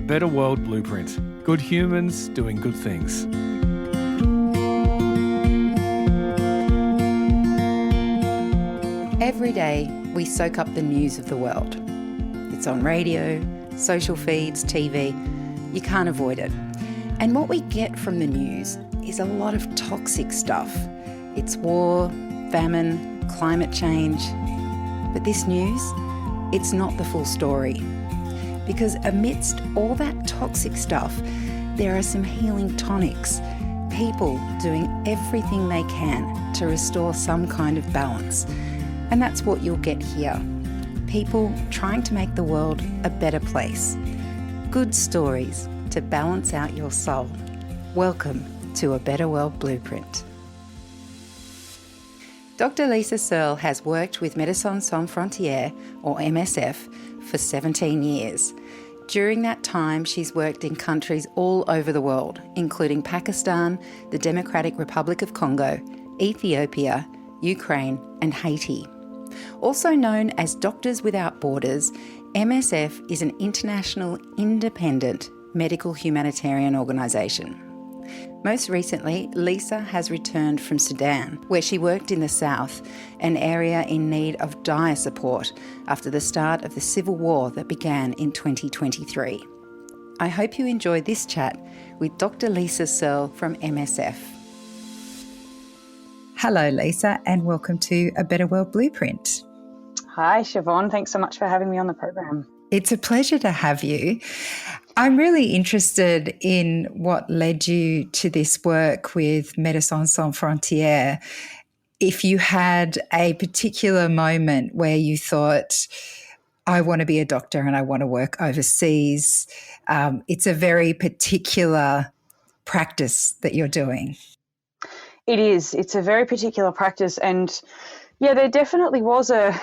Better World Blueprint. Good humans doing good things. Every day, we soak up the news of the world. It's on radio, social feeds, TV. You can't avoid it. And what we get from the news is a lot of toxic stuff. It's war, famine, climate change. But this news, it's not the full story. Because amidst all that toxic stuff, there are some healing tonics. People doing everything they can to restore some kind of balance. And that's what you'll get here. People trying to make the world a better place. Good stories to balance out your soul. Welcome to A Better World Blueprint. Dr. Lisa Searle has worked with Médecins Sans Frontières, or MSF, for 17 years. During that time, she's worked in countries all over the world, including Pakistan, the Democratic Republic of Congo, Ethiopia, Ukraine, and Haiti. Also known as Doctors Without Borders, MSF is an international independent medical humanitarian organisation. Most recently, Lisa has returned from Sudan, where she worked in the south, an area in need of dire support after the start of the civil war that began in 2023. I hope you enjoy this chat with Dr. Lisa Searle from MSF. Hello, Lisa, and welcome to A Better World Blueprint. Hi, Siobhan. Thanks so much for having me on the program. It's a pleasure to have you. I'm really interested in what led you to this work with Médecins Sans Frontières. If you had a particular moment where you thought, I want to be a doctor and I want to work overseas, it's a very particular practice that you're doing. It is. It's a very particular practice. And yeah, there definitely was a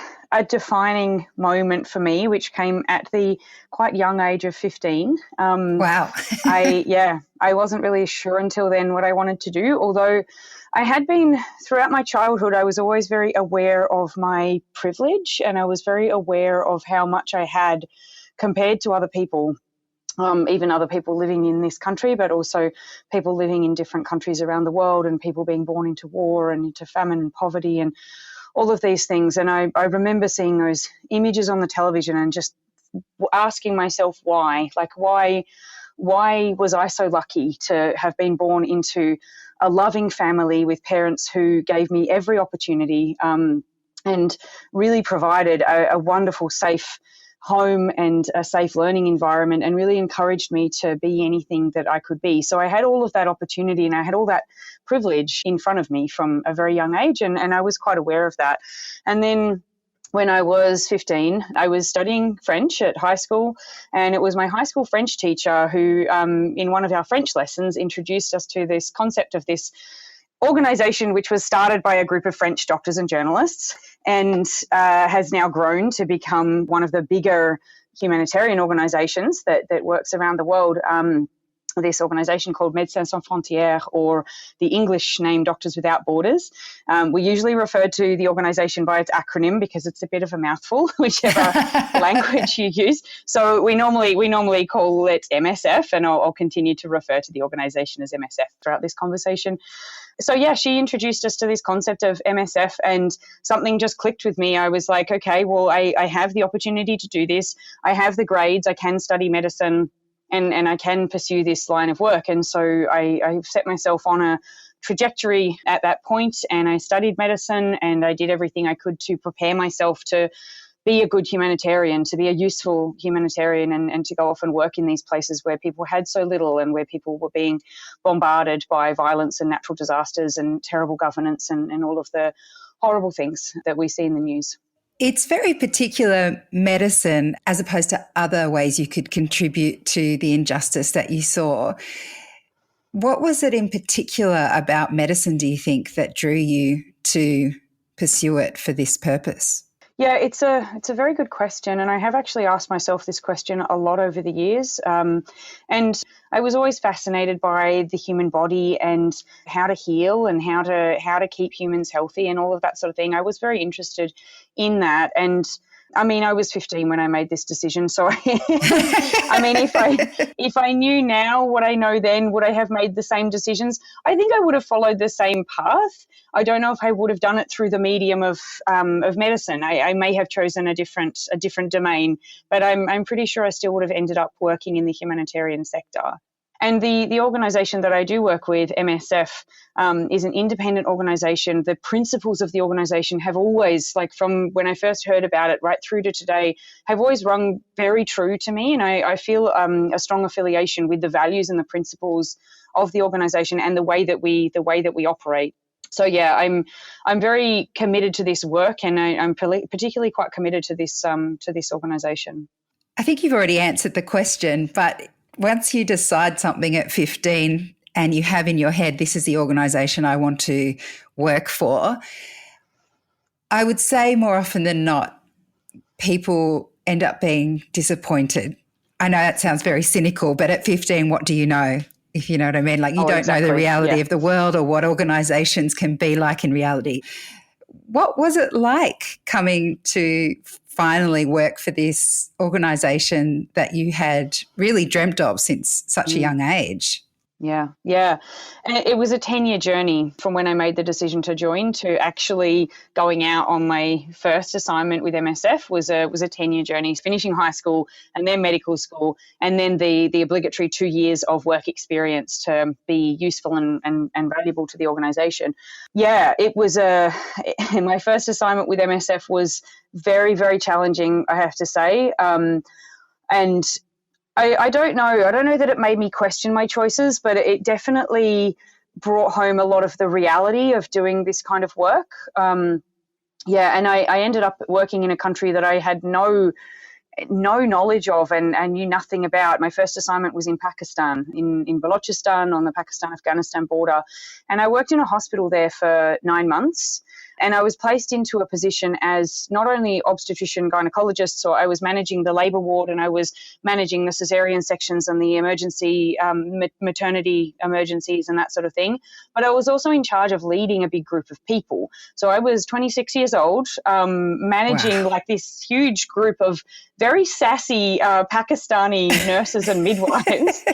defining moment for me, which came at the quite young age of 15. Wow. I wasn't really sure until then what I wanted to do, although I had been, throughout my childhood, I was always very aware of my privilege, and I was very aware of how much I had compared to other people. Even other people living in this country, but also people living in different countries around the world, and people being born into war and into famine and poverty and all of these things. And I remember seeing those images on the television and just asking myself why was I so lucky to have been born into a loving family with parents who gave me every opportunity and really provided a wonderful, safe home and a safe learning environment, and really encouraged me to be anything that I could be. So I had all of that opportunity and I had all that privilege in front of me from a very young age, and I was quite aware of that. And then when I was 15, I was studying French at high school, and it was my high school French teacher who, in one of our French lessons, introduced us to this concept of this organisation which was started by a group of French doctors and journalists, and has now grown to become one of the bigger humanitarian organisations that works around the world. This organisation called Médecins Sans Frontières, or the English name Doctors Without Borders. We usually refer to the organisation by its acronym because it's a bit of a mouthful, whichever language you use. So we normally call it MSF, and I'll continue to refer to the organisation as MSF throughout this conversation. So yeah, she introduced us to this concept of MSF, and something just clicked with me. I was like, okay, well, I have the opportunity to do this. I have the grades. I can study medicine. And I can pursue this line of work. And so I set myself on a trajectory at that point, and I studied medicine, and I did everything I could to prepare myself to be a good humanitarian, to be a useful humanitarian, and to go off and work in these places where people had so little, and where people were being bombarded by violence and natural disasters and terrible governance and all of the horrible things that we see in the news. It's very particular medicine as opposed to other ways you could contribute to the injustice that you saw. What was it in particular about medicine, do you think, that drew you to pursue it for this purpose? Yeah, it's a very good question, and I have actually asked myself this question a lot over the years. And I was always fascinated by the human body and how to heal and how to keep humans healthy and all of that sort of thing. I was very interested in that, and I mean, I was 15 when I made this decision. So, I mean, if I knew now what I know then, would I have made the same decisions? I think I would have followed the same path. I don't know if I would have done it through the medium of medicine. I may have chosen a different domain, but I'm pretty sure I still would have ended up working in the humanitarian sector. And the organisation that I do work with, MSF, is an independent organisation. The principles of the organisation have always, like from when I first heard about it right through to today, have always rung very true to me. And I feel a strong affiliation with the values and the principles of the organisation and the way that we operate. So yeah, I'm very committed to this work, and I'm particularly quite committed to this organisation. I think you've already answered the question, but once you decide something at 15 and you have in your head, this is the organisation I want to work for, I would say more often than not, people end up being disappointed. I know that sounds very cynical, but at 15, what do you know? If you know what I mean, like you don't know the reality of the world or what organisations can be like in reality. What was it like coming to finally work for this organisation that you had really dreamt of since such a young age? Yeah. And it was a 10-year journey from when I made the decision to join to actually going out on my first assignment with MSF was a 10-year journey, finishing high school and then medical school, and then the obligatory 2 years of work experience to be useful and valuable to the organisation. Yeah, it was my first assignment with MSF was very, very challenging, I have to say. And I don't know. I don't know that it made me question my choices, but it definitely brought home a lot of the reality of doing this kind of work. And I ended up working in a country that I had no knowledge of and knew nothing about. My first assignment was in Pakistan, in Balochistan on the Pakistan-Afghanistan border. And I worked in a hospital there for 9 months. And I was placed into a position as not only obstetrician gynecologist, so I was managing the labour ward and I was managing the caesarean sections and the emergency maternity emergencies and that sort of thing, but I was also in charge of leading a big group of people. So I was 26 years old, managing like this huge group of very sassy Pakistani nurses and midwives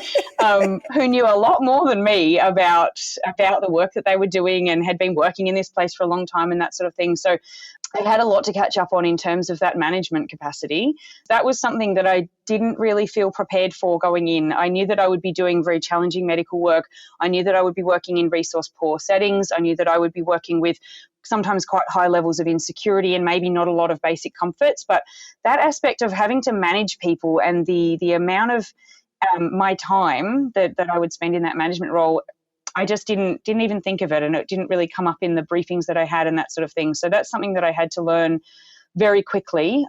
who knew a lot more than me about the work that they were doing and had been working in this place for a long time and that sort of thing. So I had a lot to catch up on in terms of that management capacity. That was something that I didn't really feel prepared for going in. I knew that I would be doing very challenging medical work. I knew that I would be working in resource-poor settings. I knew that I would be working with sometimes quite high levels of insecurity and maybe not a lot of basic comforts. But that aspect of having to manage people and the amount of my time that I would spend in that management role, I just didn't even think of it, and it didn't really come up in the briefings that I had and that sort of thing. So that's something that I had to learn very quickly,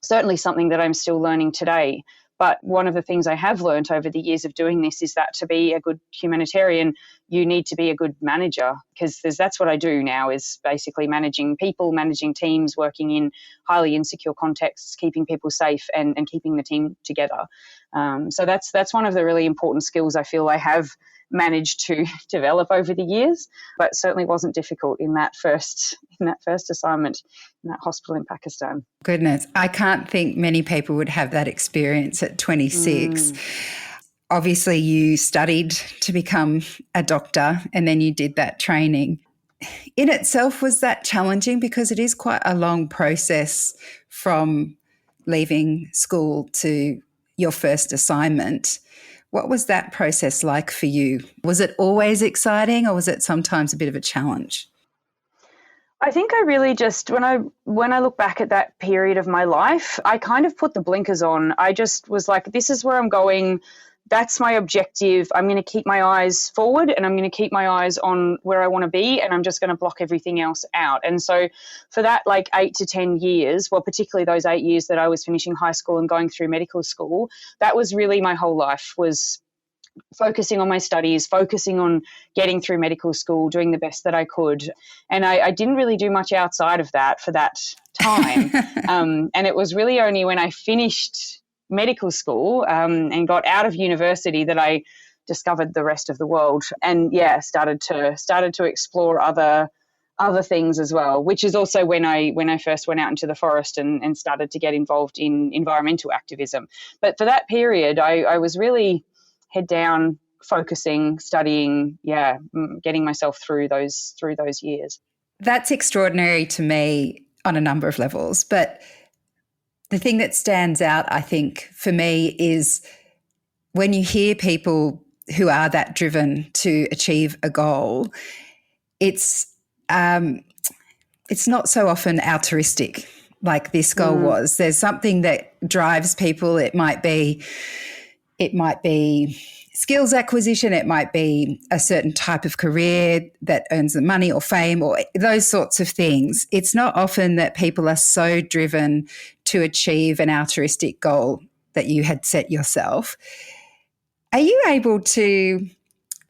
certainly something that I'm still learning today. But one of the things I have learned over the years of doing this is that to be a good humanitarian, you need to be a good manager, because that's what I do now, is basically managing people, managing teams, working in highly insecure contexts, keeping people safe and keeping the team together. So that's one of the really important skills I feel I have managed to develop over the years, but certainly wasn't difficult in that first assignment in that hospital in Pakistan. Goodness, I can't think many people would have that experience at 26. Obviously, you studied to become a doctor and then you did that training. In itself, was that challenging? Because it is quite a long process from leaving school to your first assignment. What was that process like for you? Was it always exciting or was it sometimes a bit of a challenge? I think I really just, when I look back at that period of my life, I kind of put the blinkers on. I just was like, this is where I'm going. That's my objective. I'm going to keep my eyes forward and I'm going to keep my eyes on where I want to be, and I'm just going to block everything else out. And so for that 8 to 10 years, well, particularly those 8 years that I was finishing high school and going through medical school, that was really my whole life, was focusing on my studies, focusing on getting through medical school, doing the best that I could. And I didn't really do much outside of that for that time. And it was really only when I finished medical school and got out of university that I discovered the rest of the world and started to explore other other things as well, which is also when I first went out into the forest and started to get involved in environmental activism. But for that period, I was really head down, focusing, studying, getting myself through those years. That's extraordinary to me on a number of levels. But the thing that stands out, I think, for me is when you hear people who are that driven to achieve a goal, it's not so often altruistic like this goal was. There's something that drives people. It might be skills acquisition. It might be a certain type of career that earns them money or fame or those sorts of things. It's not often that people are so driven to achieve an altruistic goal that you had set yourself. Are you able to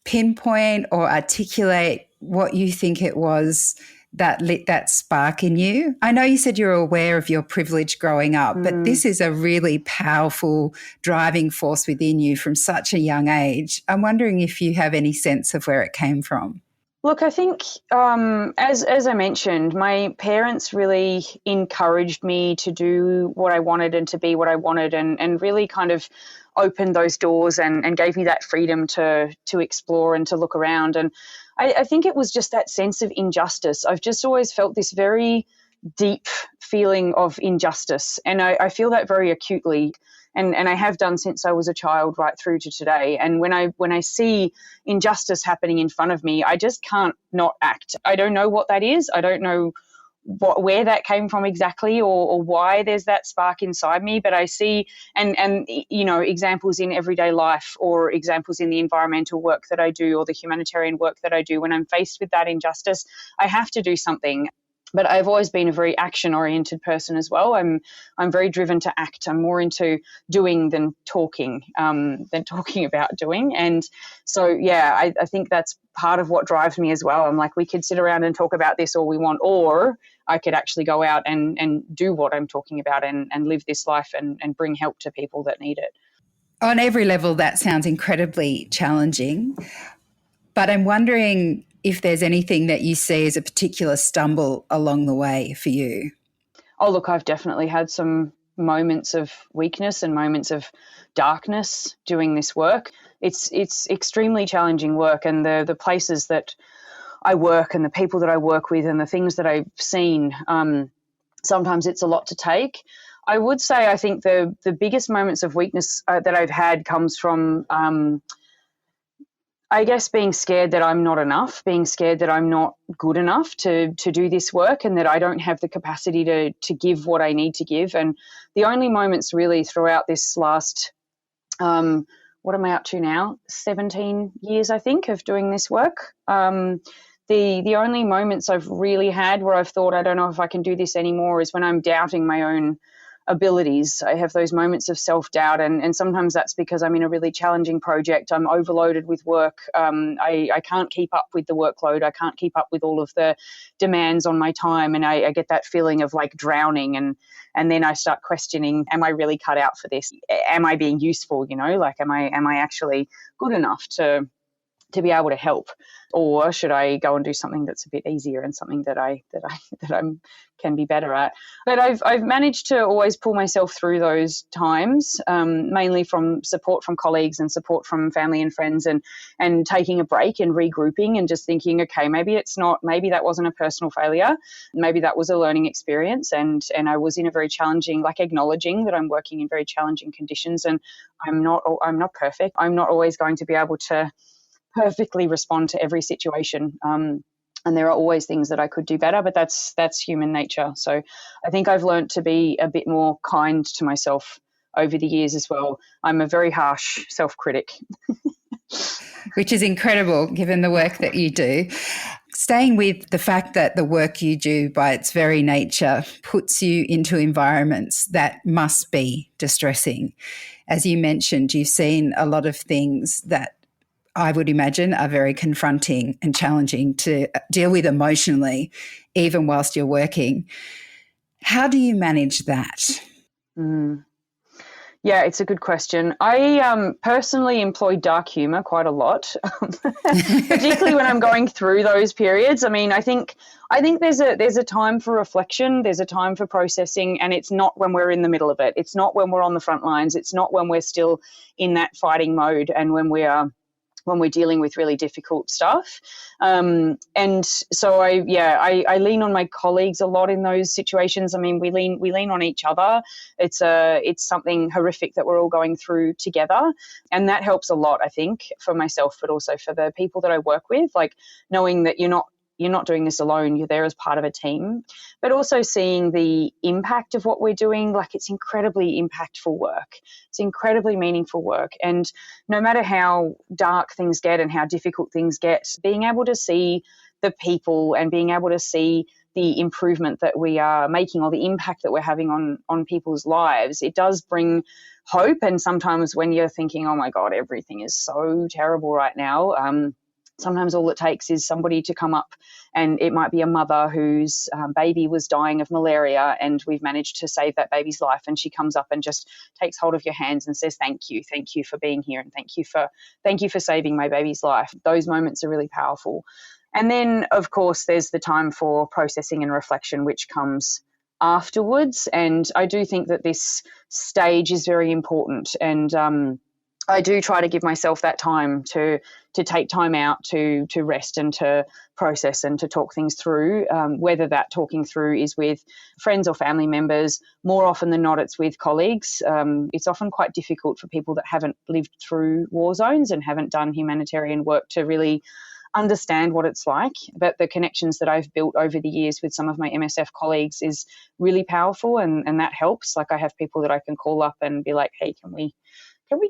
pinpoint or articulate what you think it was that lit that spark in you? I know you said you're aware of your privilege growing up, but this is a really powerful driving force within you from such a young age. I'm wondering if you have any sense of where it came from. Look, I think as I mentioned, my parents really encouraged me to do what I wanted and to be what I wanted, and really kind of opened those doors and gave me that freedom to explore and to look around. And I think it was just that sense of injustice. I've just always felt this very deep feeling of injustice, and I feel that very acutely. And I have done since I was a child right through to today. And when I see injustice happening in front of me, I just can't not act. I don't know what that is. I don't know where that came from exactly or why there's that spark inside me. But I see and examples in everyday life or examples in the environmental work that I do or the humanitarian work that I do. When I'm faced with that injustice, I have to do something. But I've always been a very action-oriented person as well. I'm very driven to act. I'm more into doing than talking about doing. And so, I think that's part of what drives me as well. I'm like, we could sit around and talk about this all we want, or I could actually go out and do what I'm talking about and live this life and bring help to people that need it. On every level, that sounds incredibly challenging. But I'm wondering if there's anything that you see as a particular stumble along the way for you. Oh, look, I've definitely had some moments of weakness and moments of darkness doing this work. It's extremely challenging work, and the places that I work and the people that I work with and the things that I've seen, sometimes it's a lot to take. I would say I think the biggest moments of weakness that I've had comes from I guess being scared that I'm not enough, being scared that I'm not good enough to do this work and that I don't have the capacity to give what I need to give. And the only moments really throughout this last, what am I up to now? 17 years, I think, of doing this work. The only moments I've really had where I've thought, I don't know if I can do this anymore, is when I'm doubting my own abilities. I have those moments of self-doubt, and sometimes that's because I'm in a really challenging project. I'm overloaded with work. I can't keep up with the workload. I can't keep up with all of the demands on my time, and I get that feeling of like drowning, and then I start questioning, am I really cut out for this? Am I being useful? Like am I actually good enough to be able to help, or should I go and do something that's a bit easier and something that I can be better at? But I've managed to always pull myself through those times, mainly from support from colleagues and support from family and friends, and taking a break and regrouping and just thinking, okay, maybe that wasn't a personal failure, maybe that was a learning experience, and I was in a very challenging, like acknowledging that I'm working in very challenging conditions, and I'm not perfect. I'm not always going to be able to perfectly respond to every situation, and there are always things that I could do better, but that's human nature. So I think I've learned to be a bit more kind to myself over the years as well. I'm a very harsh self-critic. Which is incredible given the work that you do. Staying with the fact that the work you do by its very nature puts you into environments that must be distressing. As you mentioned, you've seen a lot of things that I would imagine are very confronting and challenging to deal with emotionally, even whilst you're working. How do you manage that? Yeah, it's a good question. I personally employ dark humor quite a lot, particularly when I'm going through those periods. I mean, I think there's a time for reflection, there's a time for processing, and it's not when we're in the middle of it. It's not when we're on the front lines. It's not when we're still in that fighting mode and when we're dealing with really difficult stuff. And so I lean on my colleagues a lot in those situations. I mean, we lean on each other. It's something horrific that we're all going through together. And that helps a lot, I think, for myself, but also for the people that I work with, like knowing that you're not doing this alone, you're there as part of a team, but also seeing the impact of what we're doing. Like, it's incredibly impactful work. It's incredibly meaningful work. And no matter how dark things get and how difficult things get, being able to see the people and being able to see the improvement that we are making or the impact that we're having on people's lives, it does bring hope. And sometimes when you're thinking, oh my God, everything is so terrible right now, sometimes all it takes is somebody to come up, and it might be a mother whose baby was dying of malaria, and we've managed to save that baby's life, and she comes up and just takes hold of your hands and says, thank you for being here, and thank you for saving my baby's life. Those moments are really powerful. And then, of course, there's the time for processing and reflection, which comes afterwards. And I do think that this stage is very important. And I do try to give myself that time to take time out to rest and to process and to talk things through, whether that talking through is with friends or family members. More often than not, it's with colleagues. It's often quite difficult for people that haven't lived through war zones and haven't done humanitarian work to really understand what it's like. But the connections that I've built over the years with some of my MSF colleagues is really powerful, and that helps. Like, I have people that I can call up and be like, hey, can we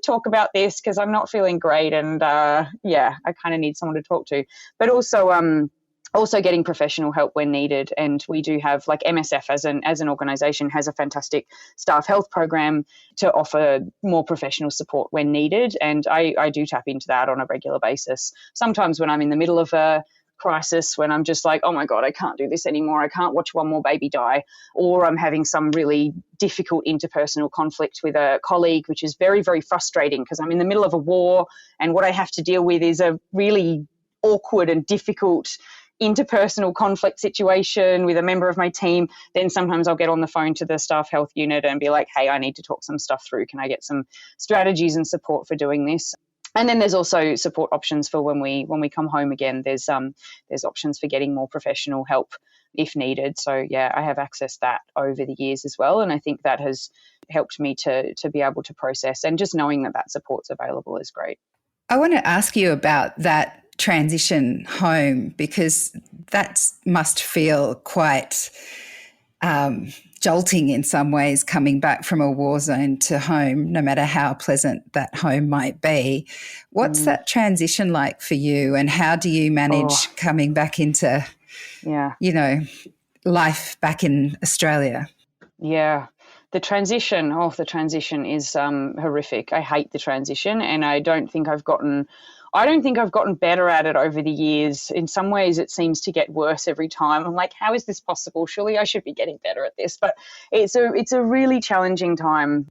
talk about this? Because I'm not feeling great, and I kind of need someone to talk to. But also getting professional help when needed. And we do have, like, MSF as an organisation has a fantastic staff health program to offer more professional support when needed. And I do tap into that on a regular basis. Sometimes when I'm in the middle of a crisis, when I'm just like, oh my God, I can't do this anymore, I can't watch one more baby die, or I'm having some really difficult interpersonal conflict with a colleague, which is very, very frustrating because I'm in the middle of a war, and what I have to deal with is a really awkward and difficult interpersonal conflict situation with a member of my team. Then sometimes I'll get on the phone to the staff health unit and be like, hey, I need to talk some stuff through. Can I get some strategies and support for doing this? And then there's also support options for when we come home again. There's options for getting more professional help if needed. So yeah, I have accessed that over the years as well, and I think that has helped me to be able to process, and just knowing that support's available is great. I want to ask you about that transition home, because that must feel quite jolting in some ways, coming back from a war zone to home, no matter how pleasant that home might be. What's that transition like for you, and how do you manage coming back into, life back in Australia? Yeah. The transition is horrific. I hate the transition, and I don't think I've gotten better at it over the years. In some ways, it seems to get worse every time. I'm like, how is this possible? Surely I should be getting better at this. But it's a really challenging time.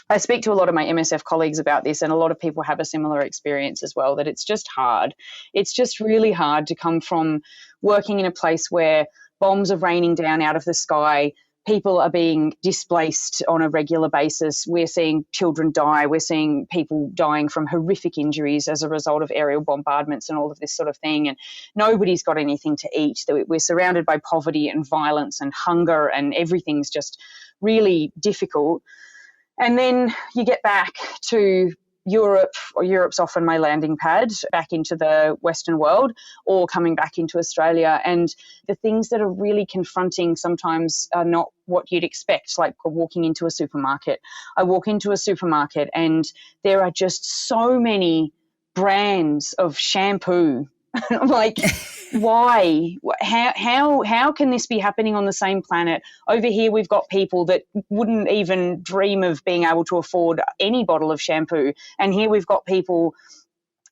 I speak to a lot of my MSF colleagues about this, and a lot of people have a similar experience as well, that it's just hard. It's just really hard to come from working in a place where bombs are raining down out of the sky, people are being displaced on a regular basis. We're seeing children die. We're seeing people dying from horrific injuries as a result of aerial bombardments and all of this sort of thing. And nobody's got anything to eat. We're surrounded by poverty and violence and hunger, and everything's just really difficult. And then you get back to Europe, or Europe's often my landing pad, back into the Western world, or coming back into Australia. And the things that are really confronting sometimes are not what you'd expect, like walking into a supermarket. I walk into a supermarket and there are just so many brands of shampoo. I'm like, why? How can this be happening on the same planet? Over here, we've got people that wouldn't even dream of being able to afford any bottle of shampoo. And here we've got people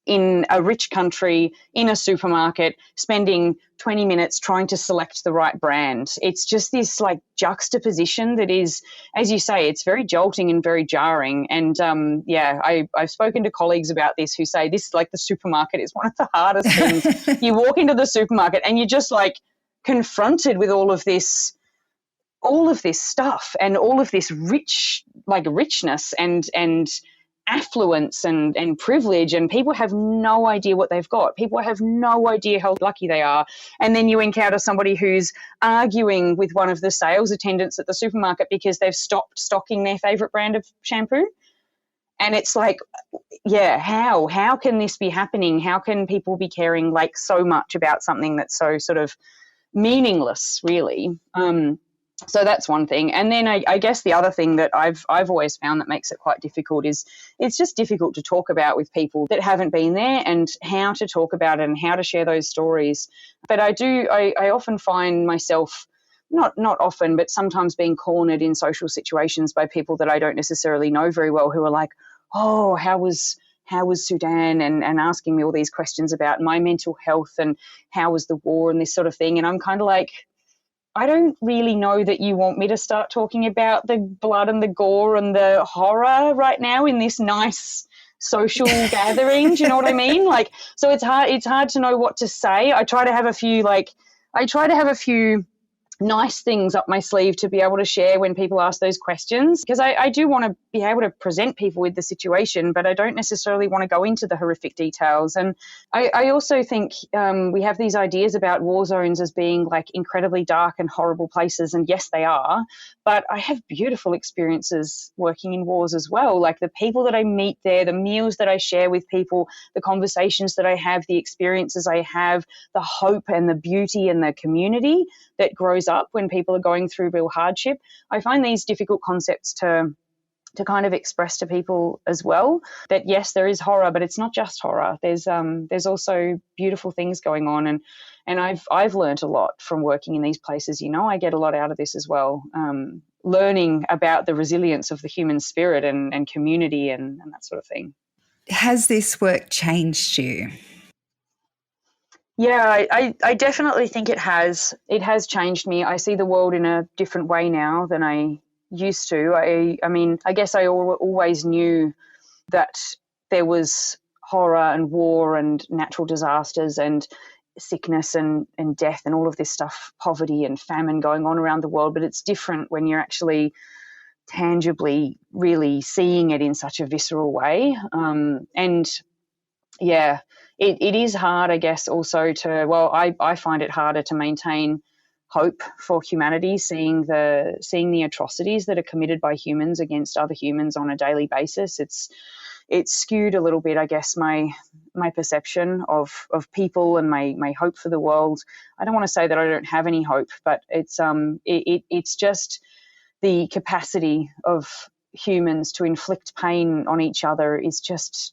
in a rich country, in a supermarket, spending 20 minutes trying to select the right brand. It's just this like juxtaposition that is, as you say, it's very jolting and very jarring. And I've spoken to colleagues about this who say this, like the supermarket is one of the hardest things. You walk into the supermarket and you're just like confronted with all of this stuff and all of this richness and affluence and privilege, and people have no idea what they've got. People have no idea how lucky they are. And then you encounter somebody who's arguing with one of the sales attendants at the supermarket because they've stopped stocking their favorite brand of shampoo. And it's like, yeah, how can this be happening? How can people be caring like so much about something that's so sort of meaningless, really? So that's one thing. And then I guess the other thing that I've always found that makes it quite difficult is it's just difficult to talk about with people that haven't been there, and how to talk about it and how to share those stories. But I often find myself, not often, but sometimes being cornered in social situations by people that I don't necessarily know very well, who are like, oh, how was Sudan, and asking me all these questions about my mental health and how was the war and this sort of thing. And I'm kind of like, I don't really know that you want me to start talking about the blood and the gore and the horror right now in this nice social gathering. Do you know what I mean? Like, so it's hard to know what to say. I try to have a few nice things up my sleeve to be able to share when people ask those questions, because I do want to be able to present people with the situation, but I don't necessarily want to go into the horrific details. And I also think we have these ideas about war zones as being like incredibly dark and horrible places, and yes, they are, but I have beautiful experiences working in wars as well. Like the people that I meet there, the meals that I share with people, the conversations that I have, the experiences I have, the hope and the beauty and the community that grows up when people are going through real hardship. I find these difficult concepts to kind of express to people as well, that yes, there is horror, but it's not just horror. There's also beautiful things going on, and I've learned a lot from working in these places. You know, I get a lot out of this as well, learning about the resilience of the human spirit and community and that sort of thing. Has this work changed you? Yeah, I definitely think it has. It has changed me. I see the world in a different way now than I used to. I mean, I guess I always knew that there was horror and war and natural disasters and sickness and death and all of this stuff, poverty and famine going on around the world. But it's different when you're actually tangibly really seeing it in such a visceral way. And yeah, it is hard, I guess, also I find it harder to maintain hope for humanity, seeing the atrocities that are committed by humans against other humans on a daily basis. It's skewed a little bit, I guess, my perception of people and my hope for the world. I don't want to say that I don't have any hope, but it's just the capacity of humans to inflict pain on each other is just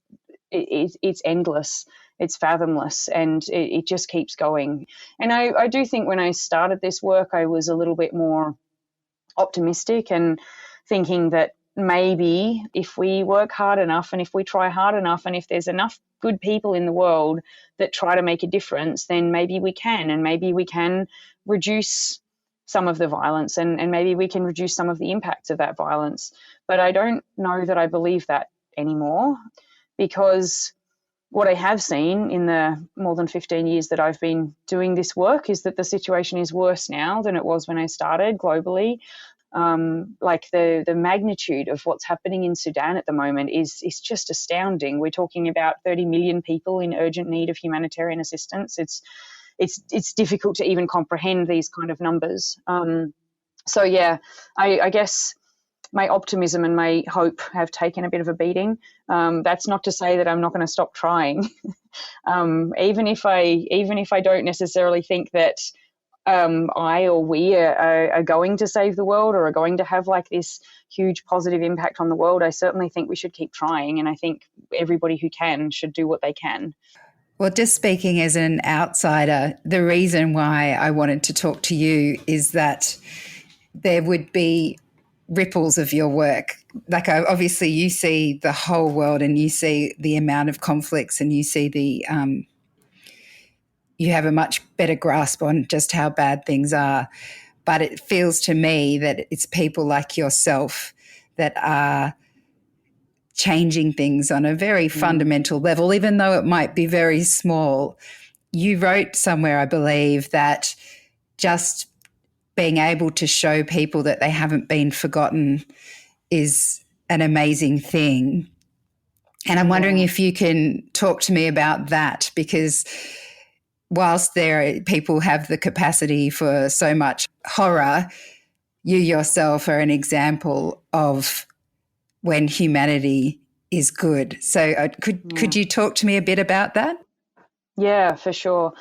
it's endless. It's fathomless, and it just keeps going. And I do think when I started this work, I was a little bit more optimistic and thinking that maybe if we work hard enough and if we try hard enough and if there's enough good people in the world that try to make a difference, then maybe we can reduce some of the violence and maybe we can reduce some of the impacts of that violence. But I don't know that I believe that anymore, because what I have seen in the more than 15 years that I've been doing this work is that the situation is worse now than it was when I started globally. Like the magnitude of what's happening in Sudan at the moment is just astounding. We're talking about 30 million people in urgent need of humanitarian assistance. It's difficult to even comprehend these kind of numbers. So yeah, I guess my optimism and my hope have taken a bit of a beating. That's not to say that I'm not going to stop trying. Even if I don't necessarily think that I or we are going to save the world or are going to have like this huge positive impact on the world, I certainly think we should keep trying. And I think everybody who can should do what they can. Well, just speaking as an outsider, the reason why I wanted to talk to you is that there would be ripples of your work. Like obviously you see the whole world and you see the amount of conflicts and you see you have a much better grasp on just how bad things are. But it feels to me that it's people like yourself that are changing things on a very fundamental level, even though it might be very small. You wrote somewhere, I believe, that just being able to show people that they haven't been forgotten is an amazing thing. And I'm wondering if you can talk to me about that, because whilst people have the capacity for so much horror, you yourself are an example of when humanity is good. So could you talk to me a bit about that? Yeah, for sure.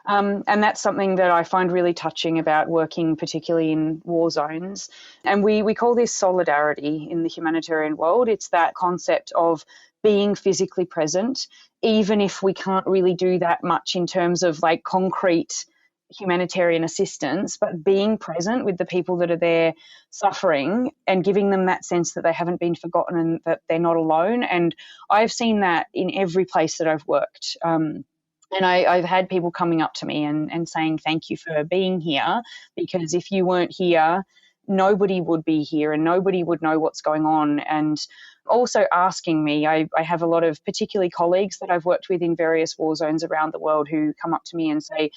And that's something that I find really touching about working particularly in war zones. And we call this solidarity in the humanitarian world. It's that concept of being physically present, even if we can't really do that much in terms of like concrete humanitarian assistance, but being present with the people that are there suffering and giving them that sense that they haven't been forgotten and that they're not alone. And I've seen that in every place that I've worked. And I've had people coming up to me and saying, thank you for being here, because if you weren't here, nobody would be here and nobody would know what's going on. And also asking me, I have a lot of particularly colleagues that I've worked with in various war zones around the world who come up to me and say,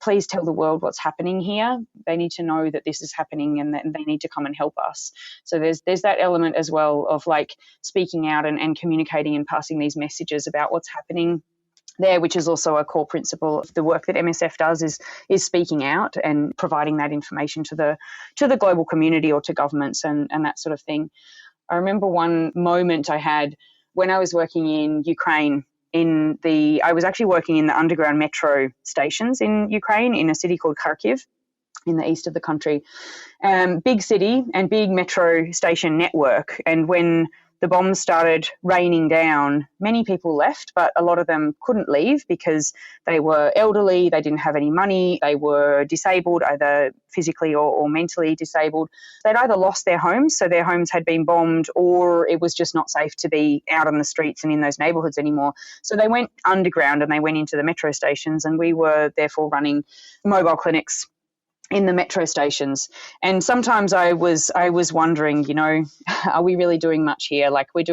please tell the world what's happening here. They need to know that this is happening and that they need to come and help us. So there's that element as well of like speaking out and communicating and passing these messages about what's happening there, which is also a core principle of the work that MSF does, is speaking out and providing that information to the global community or to governments and that sort of thing. I remember one moment I had when I was working in Ukraine. I was actually working in the underground metro stations in Ukraine in a city called Kharkiv in the east of the country. Big city and big metro station network. And when the bombs started raining down, many people left, but a lot of them couldn't leave because they were elderly, they didn't have any money, they were disabled, either physically or mentally disabled. They'd either lost their homes, so their homes had been bombed, or it was just not safe to be out on the streets and in those neighbourhoods anymore. So they went underground and they went into the metro stations, and we were therefore running mobile clinics in the metro stations. And sometimes I was wondering, are we really doing much here? Like we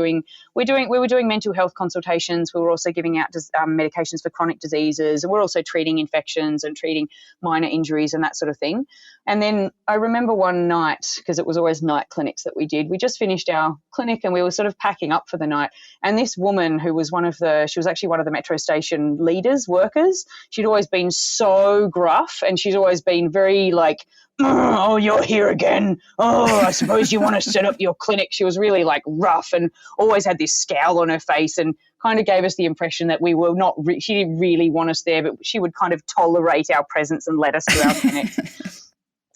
were doing mental health consultations. We were also giving out medications for chronic diseases, and we're also treating infections and treating minor injuries and that sort of thing. And then I remember one night, because it was always night clinics that we did, we just finished our clinic and we were sort of packing up for the night. And this woman who was she was actually one of the metro station workers. She'd always been so gruff, and she'd always been very like, oh, you're here again. Oh, I suppose you want to set up your clinic. She was really like rough and always had this scowl on her face and kind of gave us the impression that we were not, she didn't really want us there, but she would kind of tolerate our presence and let us do our clinic.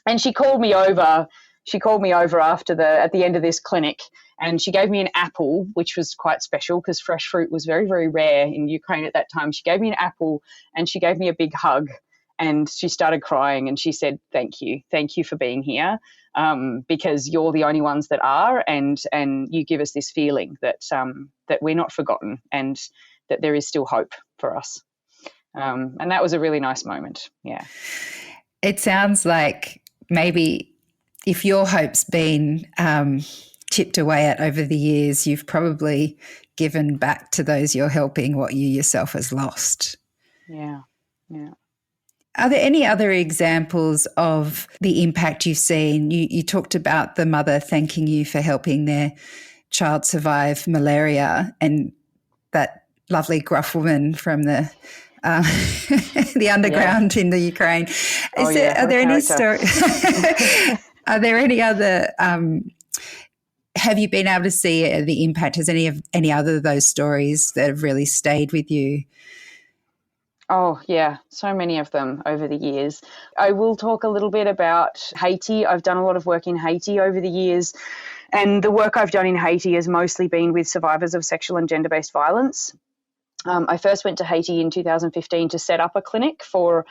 And she called me over at the end of this clinic, and she gave me an apple, which was quite special because fresh fruit was very, very rare in Ukraine at that time. She gave me an apple and she gave me a big hug. And she started crying and she said, thank you for being here, because you're the only ones that are, and you give us this feeling that we're not forgotten and that there is still hope for us. And that was a really nice moment, yeah. It sounds like maybe if your hope's been chipped away at over the years, you've probably given back to those you're helping what you yourself has lost. Yeah. Are there any other examples of the impact you've seen? You talked about the mother thanking you for helping their child survive malaria, and that lovely gruff woman from the the underground in the Ukraine. Are there any Are there any other? Have you been able to see the impact? Has any other of those stories that have really stayed with you? Oh, yeah, so many of them over the years. I will talk a little bit about Haiti. I've done a lot of work in Haiti over the years, and the work I've done in Haiti has mostly been with survivors of sexual and gender-based violence. I first went to Haiti in 2015 to set up a clinic for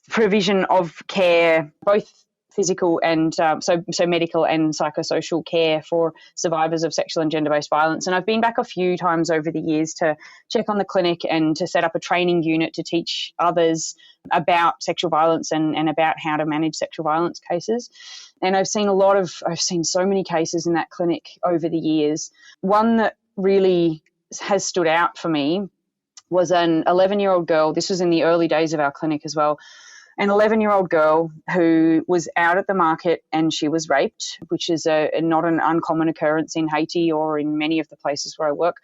provision of care, both physical and so medical and psychosocial care for survivors of sexual and gender-based violence. And I've been back a few times over the years to check on the clinic and to set up a training unit to teach others about sexual violence and about how to manage sexual violence cases. And I've seen so many cases in that clinic over the years. One that really has stood out for me was an 11-year-old girl. This was in the early days of our clinic as well. An 11-year-old girl who was out at the market and she was raped, which is not an uncommon occurrence in Haiti or in many of the places where I work.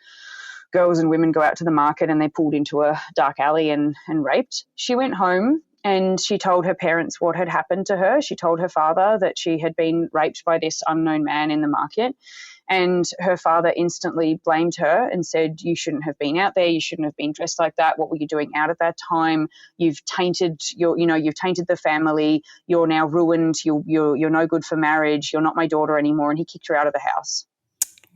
Girls and women go out to the market and they're pulled into a dark alley and raped. She went home and she told her parents what had happened to her. She told her father that she had been raped by this unknown man in the market. And her father instantly blamed her and said, "You shouldn't have been out there. You shouldn't have been dressed like that. What were you doing out at that time? You've tainted you've tainted the family. You're now ruined. You're no good for marriage. You're not my daughter anymore." And he kicked her out of the house.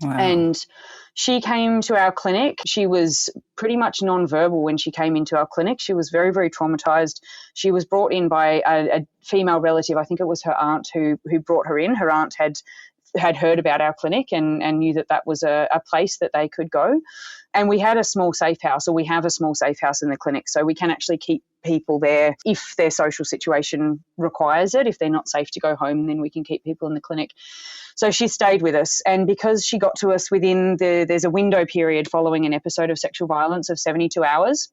Wow. And she came to our clinic. She was pretty much nonverbal when she came into our clinic. She was very, very traumatized. She was brought in by a female relative. I think it was her aunt who brought her in. Her aunt had heard about our clinic and knew that was a place that they could go. And we had a small safe house, or we have a small safe house in the clinic, so we can actually keep people there if their social situation requires it. If they're not safe to go home, then we can keep people in the clinic. So she stayed with us, and because she got to us within there's a window period following an episode of sexual violence of 72 hours.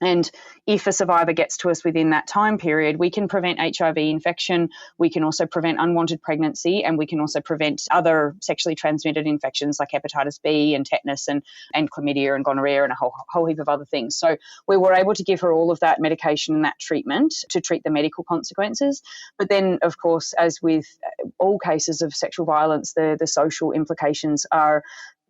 And if a survivor gets to us within that time period, we can prevent HIV infection, we can also prevent unwanted pregnancy, and we can also prevent other sexually transmitted infections like hepatitis B and tetanus and chlamydia and gonorrhea and a whole heap of other things. So we were able to give her all of that medication and that treatment to treat the medical consequences. But then, of course, as with all cases of sexual violence, the social implications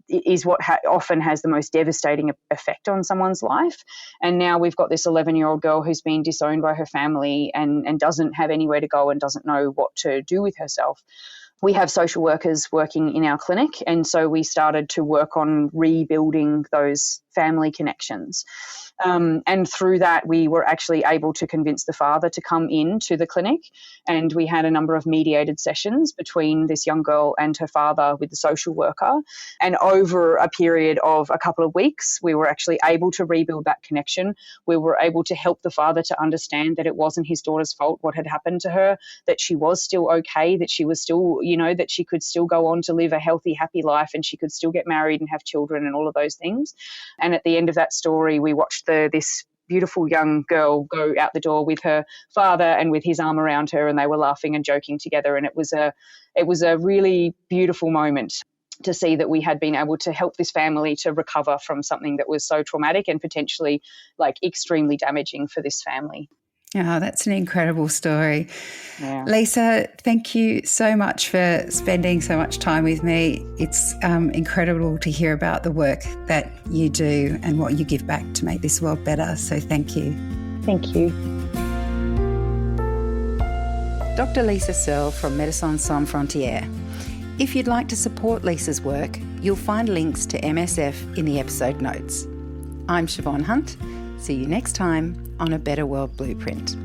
is what often has the most devastating effect on someone's life. And now we've got this 11-year-old girl who's been disowned by her family and doesn't have anywhere to go and doesn't know what to do with herself. We have social workers working in our clinic, and so we started to work on rebuilding those family connections. And through that, we were actually able to convince the father to come in to the clinic, and we had a number of mediated sessions between this young girl and her father with the social worker. And over a period of a couple of weeks, we were actually able to rebuild that connection. We were able to help the father to understand that it wasn't his daughter's fault what had happened to her, that she was still okay, that she was still, that she could still go on to live a healthy, happy life, and she could still get married and have children and all of those things. And at the end of that story, we watched this beautiful young girl go out the door with her father and with his arm around her, and they were laughing and joking together. And it was a really beautiful moment to see that we had been able to help this family to recover from something that was so traumatic and potentially extremely damaging for this family. Oh, that's an incredible story. Yeah. Lisa, thank you so much for spending so much time with me. It's incredible to hear about the work that you do and what you give back to make this world better. So thank you. Thank you. Dr. Lisa Searle from Médecins Sans Frontières. If you'd like to support Lisa's work, you'll find links to MSF in the episode notes. I'm Siobhan Hunt. See you next time on A Better World Blueprint.